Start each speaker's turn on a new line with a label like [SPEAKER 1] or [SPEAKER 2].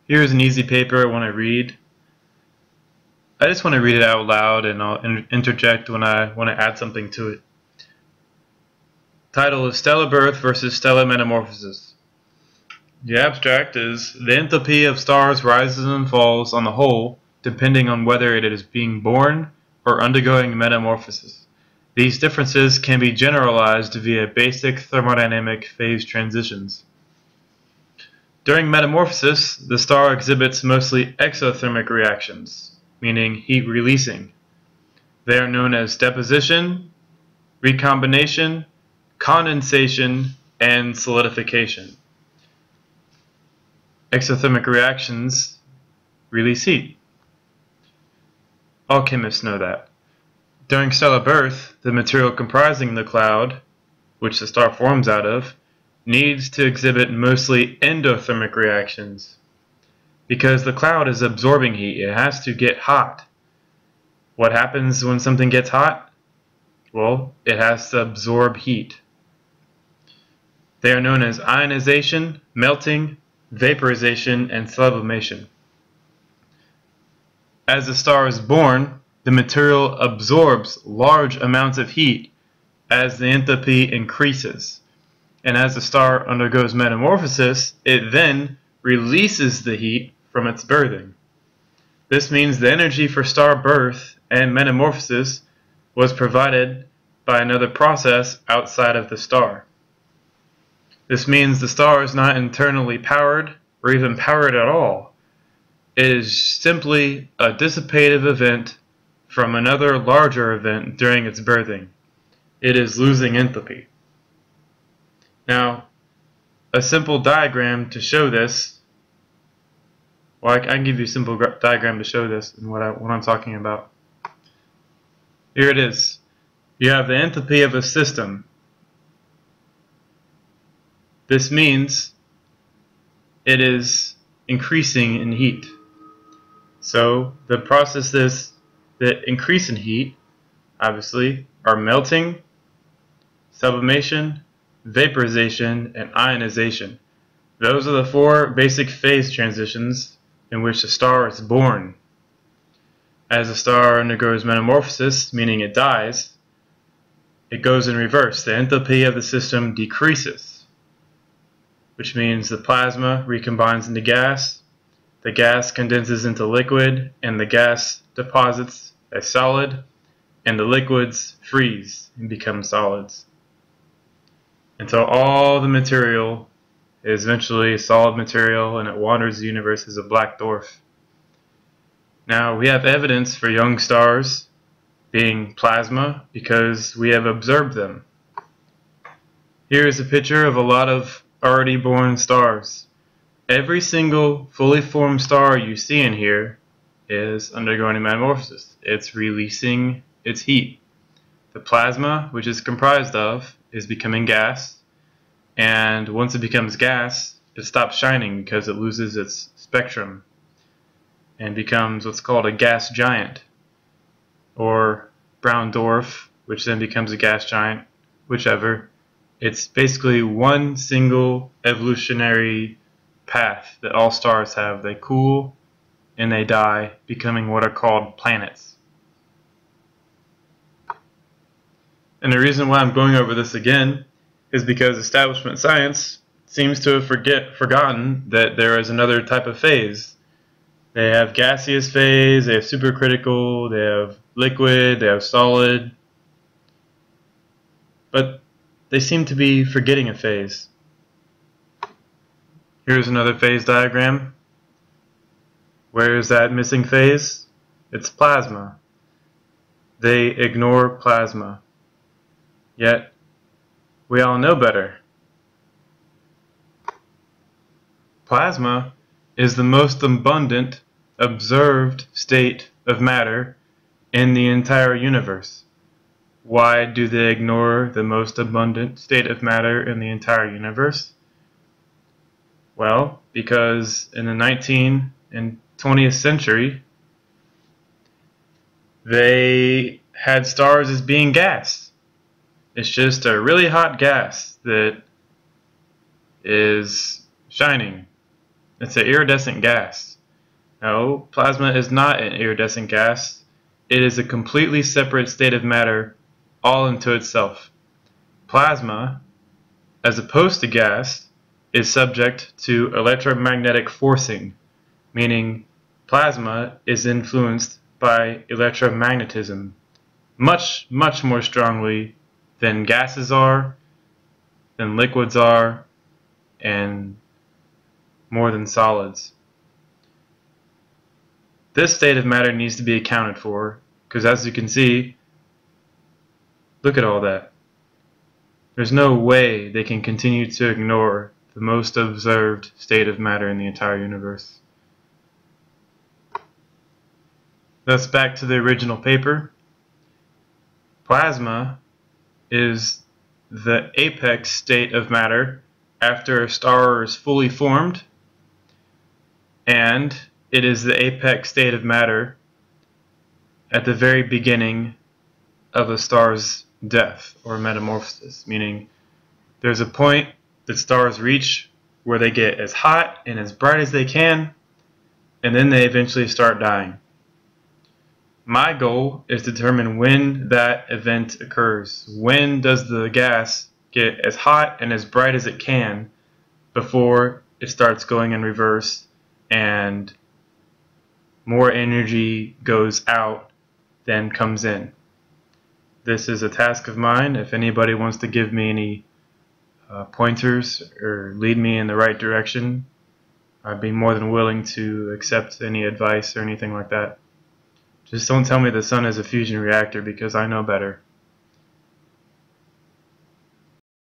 [SPEAKER 1] Here's an easy paper I want to read. I just want to read it out loud, and I'll interject when I want to add something to it. Title is Stellar Birth versus Stellar Metamorphosis. The abstract is: the enthalpy of stars rises and falls on the whole depending on whether it is being born or undergoing metamorphosis. These differences can be generalized via basic thermodynamic phase transitions. During metamorphosis, the star exhibits mostly exothermic reactions, meaning heat releasing. They are known as deposition, recombination, condensation, and solidification. Exothermic reactions release heat. All chemists know that. During stellar birth, the material comprising the cloud, which the star forms out of, needs to exhibit mostly endothermic reactions. Because the cloud is absorbing heat, it has to get hot. What happens when something gets hot? Well, it has to absorb heat. They are known as ionization, melting, vaporization, and sublimation. As the star is born, the material absorbs large amounts of heat as the enthalpy increases. And as the star undergoes metamorphosis, it then releases the heat from its birthing. This means the energy for star birth and metamorphosis was provided by another process outside of the star. This means the star is not internally powered or even powered at all. It is simply a dissipative event from another larger event during its birthing. It is losing enthalpy. Now, a simple diagram to show this, well, I can give you a simple diagram to show this and what I'm talking about. Here it is. You have the enthalpy of a system. This means it is increasing in heat. So the processes that increase in heat, obviously, are melting, sublimation, vaporization, and ionization. Those are the four basic phase transitions in which a star is born. As a star undergoes metamorphosis, meaning it dies, it goes in reverse. The enthalpy of the system decreases, which means the plasma recombines into gas, the gas condenses into liquid, and the gas deposits as solid, and the liquids freeze and become solids, until all the material is eventually solid material and it wanders the universe as a black dwarf. Now, we have evidence for young stars being plasma because we have observed them. Here is a picture of a lot of already born stars. Every single fully formed star you see in here is undergoing a metamorphosis. It's releasing its heat. The plasma, which it's comprised of, is becoming gas, and once it becomes gas, it stops shining because it loses its spectrum and becomes what's called a gas giant, or brown dwarf, which then becomes a gas giant, whichever. It's basically one single evolutionary path that all stars have. They cool and they die, becoming what are called planets. And the reason why I'm going over this again is because establishment science seems to have forgotten that there is another type of phase. They have gaseous phase, they have supercritical, they have liquid, they have solid, but they seem to be forgetting a phase. Here's another phase diagram. Where is that missing phase? It's plasma. They ignore plasma. Yet, we all know better. Plasma is the most abundant observed state of matter in the entire universe. Why do they ignore the most abundant state of matter in the entire universe? Well, because in the 19th and 20th century, they had stars as being gas. It's just a really hot gas that is shining. It's an iridescent gas. No, plasma is not an iridescent gas. It is a completely separate state of matter all into itself. Plasma, as opposed to gas, is subject to electromagnetic forcing, meaning plasma is influenced by electromagnetism much, much more strongly than gases are, than liquids are, and more than solids. This state of matter needs to be accounted for, because as you can see, look at all that. There's no way they can continue to ignore the most observed state of matter in the entire universe. Thus, back to the original paper. Plasma is the apex state of matter after a star is fully formed, and it is the apex state of matter at the very beginning of a star's death or metamorphosis, meaning there's a point that stars reach where they get as hot and as bright as they can, and then they eventually start dying. My goal is to determine when that event occurs. When does the gas get as hot and as bright as it can before it starts going in reverse and more energy goes out than comes in? This is a task of mine. If anybody wants to give me any pointers or lead me in the right direction, I'd be more than willing to accept any advice or anything like that. Just don't tell me the sun is a fusion reactor, because I know better.